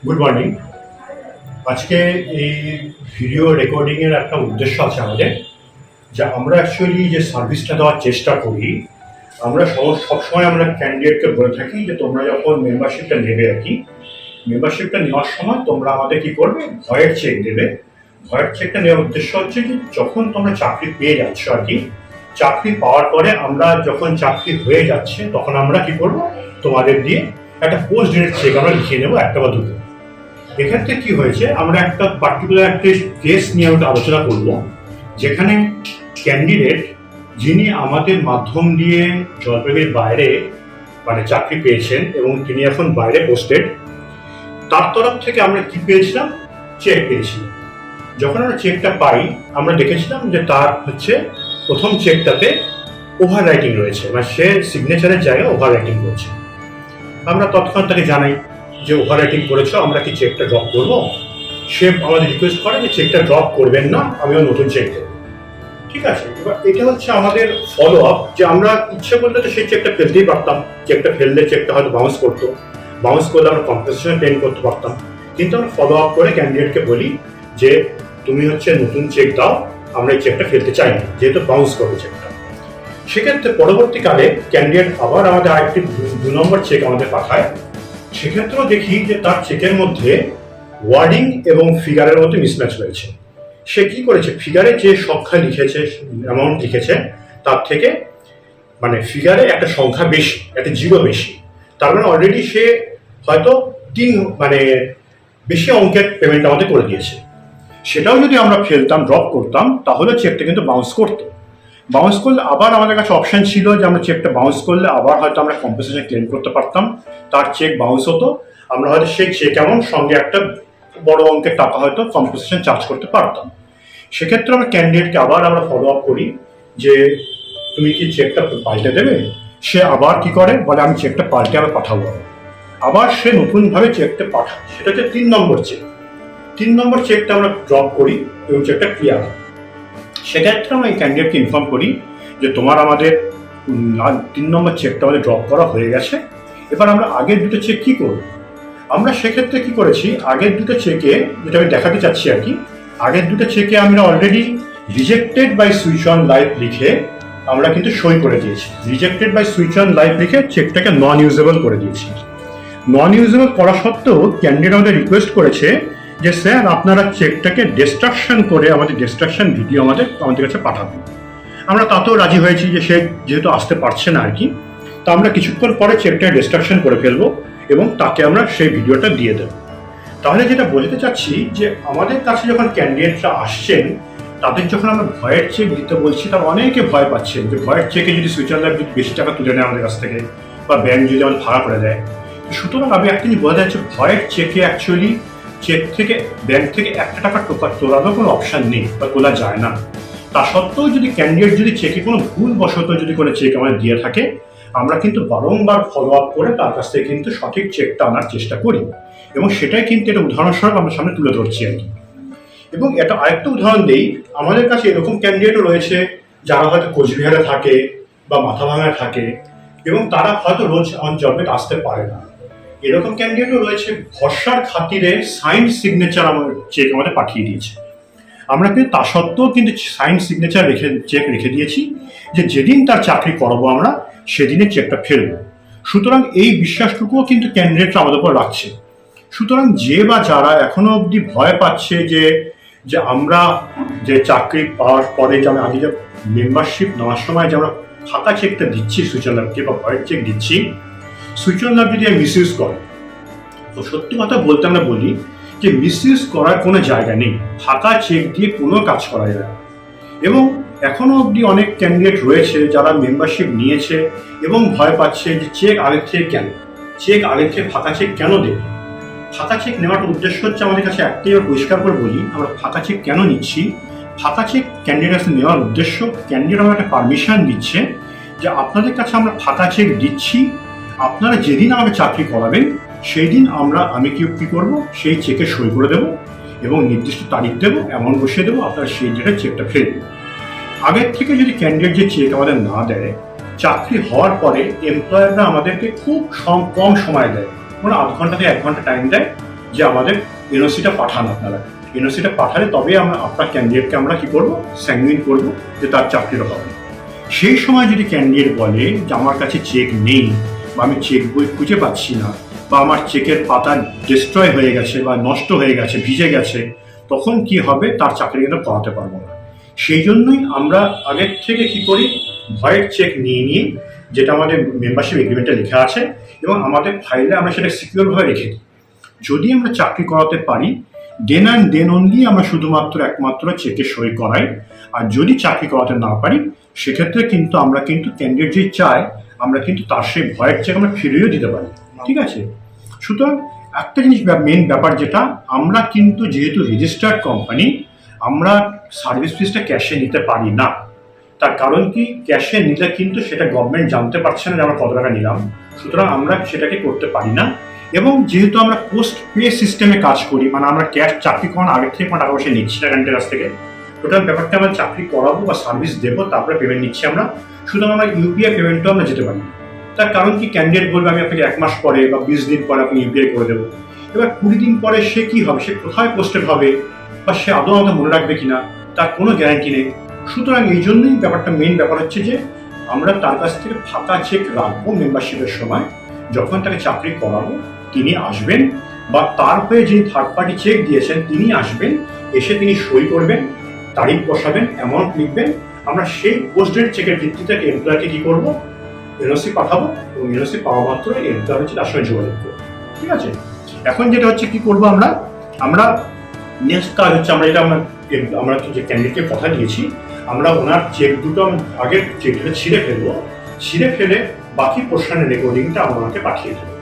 Good morning. আজকে এই video রেকর্ডিংয়ের একটা উদ্দেশ্য আছে আমাদের, যা আমরা অ্যাকচুয়ালি যে সার্ভিসটা দেওয়ার চেষ্টা করি, আমরা সবসময় আমরা ক্যান্ডিডেটকে বলে থাকি যে তোমরা যখন মেম্বারশিপটা নেবে আর কি, মেম্বারশিপটা নেওয়ার সময় তোমরা আমাদের কী করবে, ভয়ের চেক দেবে। ভয়ের চেকটা নেওয়ার উদ্দেশ্য হচ্ছে যে যখন তোমরা চাকরি পেয়ে যাচ্ছ আর কি, চাকরি পাওয়ার পরে আমরা যখন চাকরি হয়ে যাচ্ছে তখন আমরা কী করবো, তোমাদের দিয়ে একটা পোস্ট ডেটেড চেক আমরা লিখে নেবো, একটা বা দুটো। এক্ষেত্রে কি হয়েছে, আমরা একটা পার্টিকুলার একটা কেস নিয়ে আমরা আলোচনা করব, যেখানে ক্যান্ডিডেট যিনি আমাদের মাধ্যম দিয়ে জলপাইগুড়ির বাইরে মানে চাকরি পেয়েছেন এবং তিনি এখন বাইরে পোস্টেড, তার তরফ থেকে আমরা কি পেয়েছিলাম, চেক পেয়েছিলাম। যখন আমরা চেকটা পাই আমরা দেখেছিলাম যে তার হচ্ছে প্রথম চেকটাতে ওভার রাইটিং রয়েছে, মানে সে সিগনেচারের জায়গায় ওভার রাইটিং করেছে। আমরা তৎক্ষণাৎ তাকে জানাই যে ওভার রাইটিং করেছো, আমরা কি চেকটা ড্রপ করবো। সে আমাদের রিকোয়েস্ট করে যে চেকটা ড্রপ করবেন না, আমিও নতুন চেক দেবো। ঠিক আছে, এবার এটা হচ্ছে আমাদের ফলো আপ, যে আমরা ইচ্ছে করলে তো সেই চেকটা ফেলতেই পারতাম, চেকটা ফেললে চেকটা হয়তো বাউন্স করতো, বাউন্স করলে আমরা কম্পেনসেশন ক্লেম করতে পারতাম, কিন্তু আমরা ফলো আপ করে ক্যান্ডিডেটকে বলি যে তুমি হচ্ছে নতুন চেক দাও, আমরা এই চেকটা ফেলতে চাই না, যেহেতু বাউন্স করবে চেকটা। সেক্ষেত্রে পরবর্তীকালে ক্যান্ডিডেট আবার আমাদের আরেকটি 2 নম্বর চেক আমাদের পাঠায়। সেক্ষেত্রেও দেখি যে তার চেকের মধ্যে ওয়ার্ডিং এবং ফিগারের মধ্যে মিসম্যাচ রয়েছে। সে কি করেছে, ফিগারে যে সংখ্যা লিখেছে, অ্যামাউন্ট লিখেছে, তার থেকে মানে ফিগারে একটা সংখ্যা বেশি, একটা জিরো বেশি। তার মানে অলরেডি সে হয়তো মানে বেশি অঙ্কের পেমেন্ট আমাদের করে দিয়েছে। সেটাও যদি আমরা ফেলতাম, ড্রপ করতাম, তাহলে চেকটা কিন্তু বাউন্স করতো। বাউন্স করলে আবার আমাদের কাছে অপশন ছিল যে আমরা চেকটা বাউন্স করলে আবার হয়তো আমরা কম্পেনসেশন ক্লেম করতে পারতাম, তার চেক বাউন্স হতো, আমরা হয়তো সেই চেক এমন সঙ্গে একটা বড় অঙ্কের টাকা হয়তো কম্পেনসেশন চার্জ করতে পারতাম। সেক্ষেত্রে আমরা ক্যান্ডিডেটকে আবার আমরা ফলো আপ করি যে তুমি কি চেকটা পাল্টে দেবে। সে আবার কি করে, বলে আমি চেকটা পাল্টে আবার পাঠাবো। আবার সে নতুনভাবে চেকটা পাঠায়, সেটা হচ্ছে 3 নম্বর চেক। 3 নম্বর চেকটা আমরা ড্রপ করি এবং চেকটা ক্লিয়ার হয়। সেক্ষেত্রে আমরা এই ক্যান্ডিডেটকে ইনফর্ম করি যে তোমার আমাদের 3 নম্বর চেকটা আমাদের ড্রপ করা হয়ে গেছে, এবার আমরা আগের দুটো চেক কি করব। আমরা সেক্ষেত্রে কি করেছি, আগের দুটো চেকে, যেটা আমি দেখাতে চাচ্ছি আর কি, আগের দুটো চেকে আমরা already rejected by switch on live লিখে আমরা কিন্তু সই করে দিয়েছি। Rejected by switch on live লিখে চেকটাকে নন ইউজেবল করে দিয়েছি। নন ইউজেবল করা সত্ত্বেও ক্যান্ডিডেট আমাদের রিকোয়েস্ট করেছে যে স্যার আপনারা চেকটাকে ডিস্ট্রাকশন করে আমাদের ডিস্ট্রাকশন ভিডিও আমাদের কাছে পাঠাবেন। আমরা তাতেও রাজি হয়েছি যে সে যেহেতু আসতে পারছে না আর কি, তা আমরা কিছুক্ষণ পরে চেকটা ডিস্ট্রাকশন করে ফেলবো এবং তাকে আমরা সেই ভিডিওটা দিয়ে দেবো। তাহলে যেটা বলতে চাচ্ছি যে আমাদের কাছে যখন ক্যান্ডিডেটরা আসছেন, তাদের যখন আমরা ভয়ের চেক দিতে বলছি, তারা অনেকে ভয় পাচ্ছেন যে ভয়ের চেকে যদি সুইচ অন লাইভ যদি বেশি টাকা তুলে নেয় আমাদের কাছ থেকে, বা ব্যাংক যদি আমাদের ভাড়া করে দেয়। সুতরাং আমি একটা জিনিস বোঝা যাচ্ছে, ভয়ের চেকে অ্যাকচুয়ালি চেক থেকে ব্যাংক থেকে 1 টাকা তোলারও কোনো অপশান নেই বা তোলা যায় না। তা সত্ত্বেও যদি ক্যান্ডিডেট যদি চেকে কোনো ভুলবশত যদি কোনো চেক আমাদের দিয়ে থাকে, আমরা কিন্তু বারংবার ফলো আপ করে তার কাছ থেকে কিন্তু সঠিক চেকটা আনার চেষ্টা করি, এবং সেটাই কিন্তু এটা উদাহরণস্বরূপ আমরা সামনে তুলে ধরছি আর কি। এবং এটা আরেকটা উদাহরণ দিই, আমাদের কাছে এরকম ক্যান্ডিডেটও রয়েছে যারা হয়তো কোচবিহারে থাকে বা মাথাভাঙায় থাকে, এবং তারা হয়তো রোজ অন জবে আসতে পারে না। এরকম ক্যান্ডিডেটও রয়েছে, ভরসার খাতিরে সাইন সিগনেচার আমার চেক আমাদের পাঠিয়ে দিয়েছে। আমরা কিন্তু তা সত্ত্বেও কিন্তু সাইন সিগনেচার চেক রেখে দিয়েছি যে যেদিন তার চাকরি করাবো আমরা সেদিনে চেকটা ফেলবো। সুতরাং এই বিশ্বাসটুকুও কিন্তু ক্যান্ডিডেটরা আমাদের উপর রাখছে। সুতরাং যে বা যারা এখনো অবধি ভয় পাচ্ছে যে আমরা যে চাকরি পাওয়ার পরে যে আমরা আগে যে মেম্বারশিপ নেওয়ার সময় যে আমরা ফাঁকা চেকটা দিচ্ছি সুইচ অন লাভকে, বা ভয়ের চেক দিচ্ছি, সুইচ অন লাভ যদি মিস ইউজ করে, তো সত্যি কথা বলতে আমরা বলি যে মিস ইউজ করার কোনো জায়গা নেই। ফাঁকা চেক দিয়ে কোনো কাজ করা যায় না। এবং এখনো অবধি অনেক ক্যান্ডিডেট রয়েছে যারা মেম্বারশিপ নিয়েছে এবং ভয় পাচ্ছে যে চেক আগের থেকে কেন, চেক আগের থেকে ফাঁকা চেক কেন দেবে। ফাঁকা চেক নেওয়ার উদ্দেশ্য হচ্ছে আমাদের কাছে একটাই, পরিষ্কার করে বলি আমরা ফাঁকা চেক কেন নিচ্ছি। ফাঁকা চেক ক্যান্ডিডেট কাছে নেওয়ার উদ্দেশ্য, ক্যান্ডিডেট আমার একটা পারমিশন দিচ্ছে যে আপনাদের কাছে আমরা ফাঁকা চেক দিচ্ছি, আপনারা যেদিন আমাকে চাকরি করাবেন সেই দিন আমি কি করবো, সেই চেকে সই করে দেবো এবং নির্দিষ্ট তারিখ দেবো, অ্যামাউন্ট বসিয়ে দেবো, আপনারা সেই ডেটে চেকটা ফেলবেন। আগের থেকে যদি ক্যান্ডিডেট যে চেক আমাদের না দেয়, চাকরি হওয়ার পরে এমপ্লয়াররা আমাদেরকে খুব কম সময় দেয়, মানে 0.5 ঘন্টা থেকে 1 ঘন্টা টাইম দেয় যে আমাদের এনওসিটা পাঠান, আপনারা এনওসিটা পাঠালে তবে আমরা আপনার ক্যান্ডিডেটকে আমরা কি করবো, স্যাংগুইন করবো যে তার চাকরিটা হবে। সেই সময় যদি ক্যান্ডিডেট বলে যে আমার কাছে চেক নেই, বা আমি চেক বই খুঁজে পাচ্ছি না, বা আমার চেকের পাতা ডিস্ট্রয় হয়ে গেছে বা নষ্ট হয়ে গেছে, ভিজে গেছে, তখন কি হবে, তার চাকরি কিন্তু করাতে পারবো না। সেই জন্যই আমরা আগের থেকে কি করি, ভয়ের চেক নিয়ে যেটা আমাদের মেম্বারশিপ এগ্রিমেন্টে লেখা আছে এবং আমাদের ফাইলে আমরা সেটা সিকিউরভাবে রেখে দিই। যদি আমরা চাকরি করাতে পারি দেন অ্যান্ড দেন অনলি আমরা শুধুমাত্র একমাত্র চেকে সই করাই। আর যদি চাকরি করাতে না পারি সেক্ষেত্রে কিন্তু আমরা কিন্তু ক্যান্ডিডেট যে চায় আমরা কিন্তু তার সেই ভয়ের চেক আমরা ফিরিয়েও দিতে পারি। ঠিক আছে, সুতরাং একটা জিনিস মেন ব্যাপার যেটা, আমরা কিন্তু যেহেতু রেজিস্টার্ড কোম্পানি আমরা সার্ভিস ফিসটা ক্যাশে নিতে পারি না। তার কারণ কি, ক্যাশে নিলে কিন্তু সেটা গভর্নমেন্ট জানতে পারছে না যে আমরা কত টাকা নিলাম, সুতরাং আমরা সেটাকে করতে পারি না। এবং যেহেতু আমরা পোস্ট পে সিস্টেমে কাজ করি, মানে আমরা ক্যাশ চাকরি করানোর আগের থেকে কোনো টাকা পয়সা নিচ্ছি না ক্যান্ডিডেটের কাছ থেকে, টোটাল ব্যাপারটা আমরা চাকরি করাবো বা সার্ভিস দেবো তারপরে পেমেন্ট নিচ্ছি আমরা, সুতরাং আমরা ইউপিআই পেমেন্টও আমরা যেতে পারি। তার কারণ কি, ক্যান্ডিডেট বলবে আমি আপনাকে 1 মাস পরে বা 20 দিন পরে আপনি ইউপিআই করে দেবো। এবার 20 দিন পরে সে কি হবে, সে কোথায় পোস্টেড হবে বা সে আদৌ আমাদের মনে রাখবে কিনা তার কোনো গ্যারান্টি নেই। সুতরাং এই জন্যই ব্যাপারটা মেন ব্যাপার হচ্ছে যে আমরা তার কাছ থেকে ফাঁকা চেক রাখবো মেম্বারশিপের সময়, যখন তাকে চাকরি করাবো তিনি আসবেন বা তার হয়ে যিনি থার্ড পার্টি চেক দিয়েছেন তিনি আসবেন, এসে তিনি সই করবেন, তারিখ বসাবেন, অ্যামাউন্ট লিখবেন, আমরা সেই পোস্টেড চেকের ভিত্তিতে এমপ্লয়কে কি করবো, এনওসি পাঠাবো এবং এনওসি পাওয়া মাত্র এমপ্লয় হচ্ছে তার সঙ্গে যোগাযোগ করবো। ঠিক আছে, এখন যেটা হচ্ছে কি করবো আমরা নেক্সট কাজ হচ্ছে আমরা যে ক্যান্ডিডেটকে কথা দিয়েছি আমরা ওনার চেক দুটো আগের চেক দুটো ছিঁড়ে ফেলে বাকি পোর্শনের রেকর্ডিংটা আমরা ওনাকে পাঠিয়ে দেবো,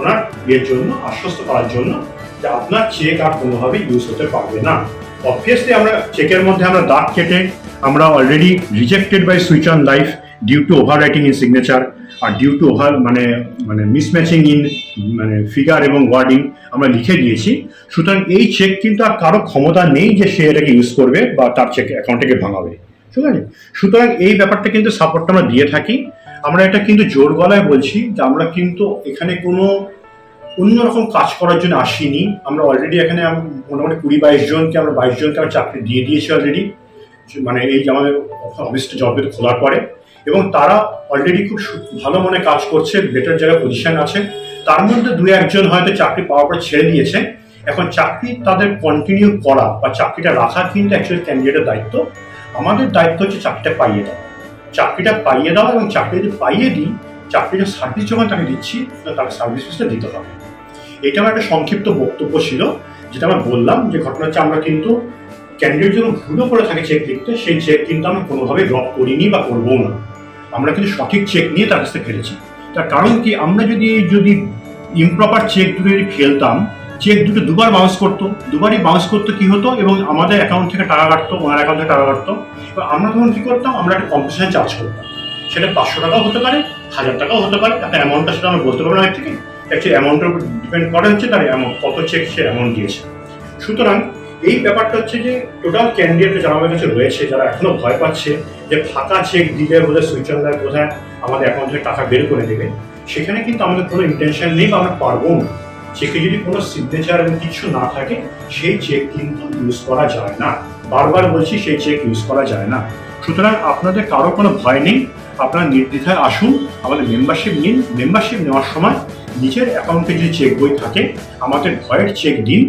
ওনার ইয়ের জন্য আশ্বস্ত করার জন্য যে আপনার চেক আর কোনোভাবে ইউজ হতে পারবে না। অবভিয়াসলি আমরা চেকের মধ্যে আমরা দাগ কেটে আমরা already rejected by switch on life due to overwriting in signature আর ডিউ টু ওভার মানে মিসম্যাচিং ইন ফিগার এবং ওয়ার্ডিং আমরা লিখে দিয়েছি। সুতরাং এই চেক কিন্তু আর কারো ক্ষমতা নেই যে সে এটাকে ইউজ করবে বা তার চেক অ্যাকাউন্টটাকে ভাঙাবে। ঠিক আছে, সুতরাং এই ব্যাপারটা কিন্তু সাপোর্টটা আমরা দিয়ে থাকি। আমরা এটা কিন্তু জোর গলায় বলছি যে আমরা কিন্তু এখানে কোনো অন্যরকম কাজ করার জন্য আসিনি। আমরা অলরেডি এখানে মোটামুটি 20-22 জনকে আমরা 22 জনকে আমরা চাকরি দিয়ে দিয়েছি অলরেডি, মানে এই যে আমাদের অফিসটা জবে খোলার পরে, এবং তারা অলরেডি খুব ভালো মনে কাজ করছে, বেটার জায়গায় পজিশন আছে। তার মধ্যে 2-1 জন হয়তো চাকরি পাওয়ার পর ছেড়ে দিয়েছে। এখন চাকরি তাদের কন্টিনিউ করা বা চাকরিটা রাখা কিন্তু অ্যাকচুয়ালি ক্যান্ডিডেটের দায়িত্ব। আমাদের দায়িত্ব হচ্ছে চাকরিটা পাইয়ে দেওয়া এবং চাকরি যদি পাইয়ে দিই, চাকরিটা সার্ভিস যখন তাকে দিচ্ছি তাকে সার্ভিস ফিসটা দিতে হবে। এটা আমার একটা সংক্ষিপ্ত বক্তব্য ছিল, যেটা আমরা বললাম যে ঘটনা হচ্ছে আমরা কিন্তু ক্যান্ডিডেট যখন ভুলও করে থাকে চেক লিখতে, সেই চেক কিন্তু আমরা কোনোভাবে ড্রপ করিনি বা করবো না। আমরা কিন্তু সঠিক চেক নিয়ে তার কাছ থেকে ফেলেছি। তার কারণ কি, আমরা যদি ইমপ্রপার চেক দুটো যদি ফেলতাম, চেক দুটো দুবারই বাউন্স করতো কি হতো, এবং আমাদের অ্যাকাউন্ট থেকে টাকা কাটতো, ওনার অ্যাকাউন্ট থেকে টাকা কাটতো। এবার আমরা তখন কি করতাম, আমরা একটা কম্পেনসেশন চার্জ করতাম। সেটা 500 টাকাও হতে পারে, 1000 টাকাও হতে পারে। একটা অ্যামাউন্টটা সেটা আমরা বলতে পারবো না থেকে, অ্যাকচুয়ালি অ্যামাউন্টের উপর ডিপেন্ড করে হচ্ছে তার অ্যামাউন্ট কত চেক সে অ্যামাউন্ট দিয়েছে। সুতরাং এই ব্যাপারটা হচ্ছে যে টোটাল ক্যান্ডিডেট যারা আমাদের কাছে রয়েছে, যারা এখনো ভয় পাচ্ছে যে ফাঁকা চেক দিলে বোধহয় সুইচ অন লাইফ বোধহয় আমাদের অ্যাকাউন্ট থেকে টাকা বের করে দেবে, সেখানে কিন্তু আমাদের কোনো ইন্টেনশন নেই বা আমরা পারবো না। চেকে যদি কোনো সিগনেচার এবং কিছু না থাকে সেই চেক কিন্তু ইউজ করা যায় না। বারবার বলছি, সেই চেক ইউজ করা যায় না। সুতরাং আপনাদের কারো কোনো ভয় নেই, আপনারা নির্দ্বিধায় আসুন, আমাদের মেম্বারশিপ নিন। মেম্বারশিপ নেওয়ার সময় নিজের অ্যাকাউন্টে যদি চেক বই থাকে আমাদের ভয়ের চেক দিন।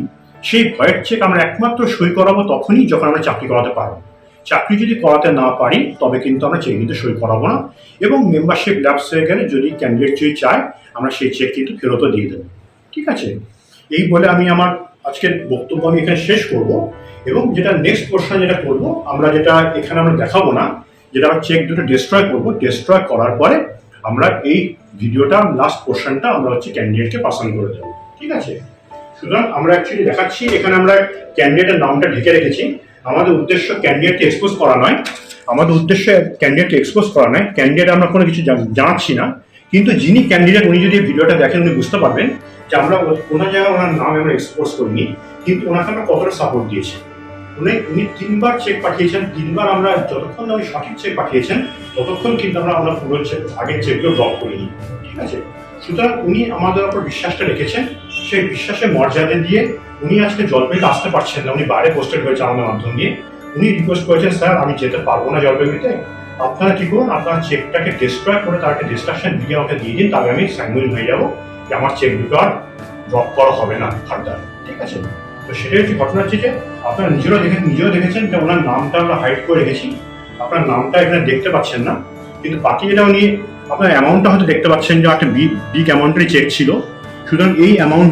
সেই ভয়ের চেক আমরা একমাত্র সই করাবো তখনই যখন আমরা চাকরি করাতে পারবো। চাকরি যদি করাতে না পারি তবে কিন্তু আমরা চেক নিতে সই করাবো না, এবং মেম্বারশিপ ল্যাপস হয়ে গেলে যদি ক্যান্ডিডেট যদি চায় আমরা সেই চেক কিন্তু ফেরতও দিয়ে দেবো। ঠিক আছে, এই বলে আমি আমার আজকের বক্তব্য আমি এখানে শেষ করব। এবং যেটা নেক্সট পোর্শন যেটা করবো আমরা, যেটা এখানে আমরা দেখাবো না, যেটা আমরা চেক দুটো ডিস্ট্রয় করবো, ডিস্ট্রয় করার পরে আমরা এই ভিডিওটা লাস্ট পোর্শনটা আমরা হচ্ছে ক্যান্ডিডেটকে পাসন করে দেবো। ঠিক আছে, সুতরাং আমরা অ্যাকচুয়ালি দেখাচ্ছি, এখানে আমরা ক্যান্ডিডেটের নামটা ঢেকে রেখেছি। আমাদের উদ্দেশ্য ক্যান্ডিডেটকে এক্সপোজ করা নয়, ক্যান্ডিডেট আমরা কোনো কিছু জানাচ্ছি না। কিন্তু যিনি ক্যান্ডিডেট উনি যদি ভিডিওটা দেখেন উনি বুঝতে পারবেন যে আমরা কোনো জায়গায় ওনার নাম আমরা এক্সপোজ করিনি, কিন্তু ওনাকে আমরা কতটা সাপোর্ট দিয়েছি। উনি 3বার চেক পাঠিয়েছেন, 3বার আমরা যতক্ষণ উনি সঠিক চেক পাঠিয়েছেন ততক্ষণ কিন্তু আমরা পুরো আগের চেকগুলো ড্রপ করিনি। ঠিক আছে, সুতরাং উনি আমাদের উপর বিশ্বাসটা রেখেছেন, সেই বিশ্বাসের মর্যাদা দিয়ে উনি আজকে জলপাইগুড়িতে আসতে পারছেন না, উনি বাইরে পোস্টেড হয়েছে আমাদের মাধ্যম দিয়ে। উনি রিকোয়েস্ট করেছেন, স্যার আমি যেতে পারবো না জলপাইগুড়িতে, আপনারা কি করুন, আপনার চেকটাকে ডিস্ট্রয় করে তাকে ডিস্ট্রাকশন দিয়ে আমাকে দিয়ে দিন, তাহলে আমি স্যাঙ্গুইন হয়ে যাবো যে আমার চেক দুটো আর ড্রপ করা হবে না ফার্দার। ঠিক আছে, তো সেটাই হচ্ছে ঘটনা হচ্ছে যে আপনারা নিজেও দেখেছেন যে ওনার নামটা আমরা হাইড করে রেখেছি, আপনার নামটা এখানে দেখতে পাচ্ছেন না, কিন্তু বাকি যেটা উনি আপনার অ্যামাউন্টটা হয়তো দেখতে পাচ্ছেন যে একটা বিগ অ্যামাউন্টের চেক ছিল। সুতরাং এই অ্যামাউন্ট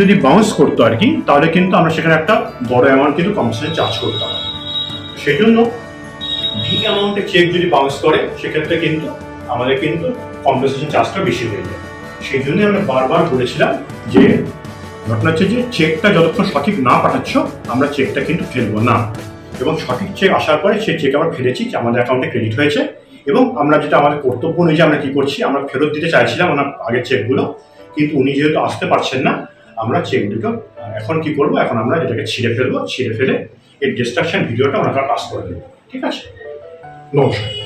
যদি বাউন্স করতো আর কি, তাহলে কিন্তু আমরা সেখানে একটা বড় অ্যামাউন্ট কিন্তু কম্পেনসেশন চার্জ করতাম। সেই জন্য বিগ অ্যামাউন্টের চেক যদি বাউন্স করে সেক্ষেত্রে কিন্তু আমাদের কিন্তু কম্পেনসেশন চার্জটা বেশি হয়ে যায়। সেই জন্য আমরা বারবার বলেছিলাম যে ঘটনা হচ্ছে যে চেকটা যতক্ষণ সঠিক না পাঠাচ্ছ আমরা চেকটা কিন্তু ফেলবো না, এবং সঠিক চেক আসার পরে সেই চেক আমরা ফেলেছি, আমাদের অ্যাকাউন্টে ক্রেডিট হয়েছে, এবং আমরা যেটা আমাদের কর্তব্য অনুযায়ী আমরা কি করছি, আমরা ফেরত দিতে চাইছিলাম ওনার আগের চেকগুলো, কিন্তু উনি যেহেতু আসতে পারছেন না, আমরা চেক দুটো এখন কি করবো, এখন আমরা এটাকে ছিঁড়ে ফেলে এর ডিস্ট্রাকশন ভিডিওটা ওনাকে পাস করে দেবো। ঠিক আছে, নমস্কার।